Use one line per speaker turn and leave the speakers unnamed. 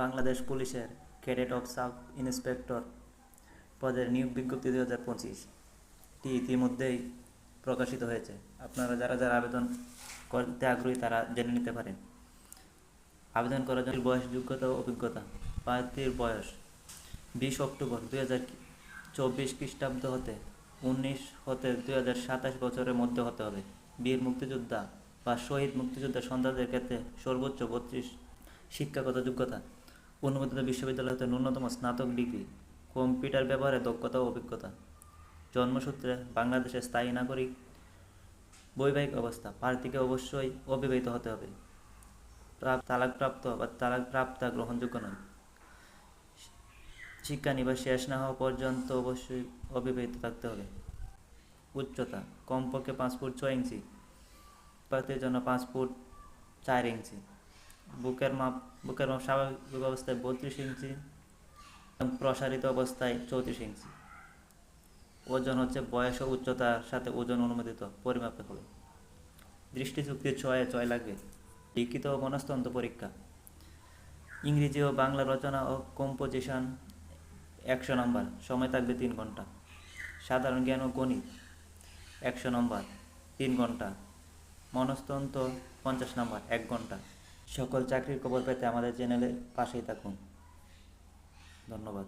বাংলাদেশ পুলিশের cadet of sub inspector পদের নিয়োগ বিজ্ঞপ্তি 2025টি ইতিমধ্যেই প্রকাশিত হয়েছে। আপনারা যারা যারা আবেদন করতে আগ্রহী তারা জেনে নিতে পারেন। আবেদন করার জন্য বয়স, যোগ্যতা ও অভিজ্ঞতা। প্রার্থীর বয়স 20 অক্টোবর 2024 খ্রিস্টাব্দ হতে 19 হতে 2027 বছরের মধ্যে হতে হবে। বীর মুক্তিযোদ্ধা বা শহীদ মুক্তিযোদ্ধা সন্তানদের ক্ষেত্রে সর্বোচ্চ 32। শিক্ষাগত যোগ্যতা অনুমোদিত বিশ্ববিদ্যালয় হতে ন্যূনতম স্নাতক ডিগ্রি, কম্পিউটার ব্যবহারে দক্ষতা ও অভিজ্ঞতা। জন্মসূত্রে বাংলাদেশের স্থায়ী নাগরিক। বৈবাহিক অবস্থা প্রার্থীকে অবশ্যই অবিবাহিত হতে হবে। তালাকপ্রাপ্ত বা তালাকপ্রাপ্তা গ্রহণযোগ্য নয়। শিক্ষানিবাস শেষ না হওয়া পর্যন্ত অবশ্যই অবিবাহিত থাকতে হবে। উচ্চতা কমপক্ষে 5 ফুট 6 ইঞ্চি, প্রার্থীর জন্য 5 ফুট 4 ইঞ্চি। বুকের মাপ স্বাভাবিক অবস্থায় 32 ইঞ্চি এবং প্রসারিত অবস্থায় 34 ইঞ্চি। ওজন হচ্ছে বয়স ও উচ্চতার সাথে ওজন অনুমোদিত পরিমাপে হবে। দৃষ্টিশক্তি 6 লাগবে। লিখিত ও মনস্তন্ত্র পরীক্ষা। ইংরেজি ও বাংলা রচনা ও কম্পোজিশন 100 নম্বর, সময় থাকবে 3 ঘন্টা। সাধারণ জ্ঞান ও গণিত 100 নম্বর, 3 ঘন্টা। মনস্তন্ত্র 50 নম্বর, 1 ঘন্টা। সকল চাকরির খবর পেতে আমাদের চ্যানেলের পাশেই থাকুন। ধন্যবাদ।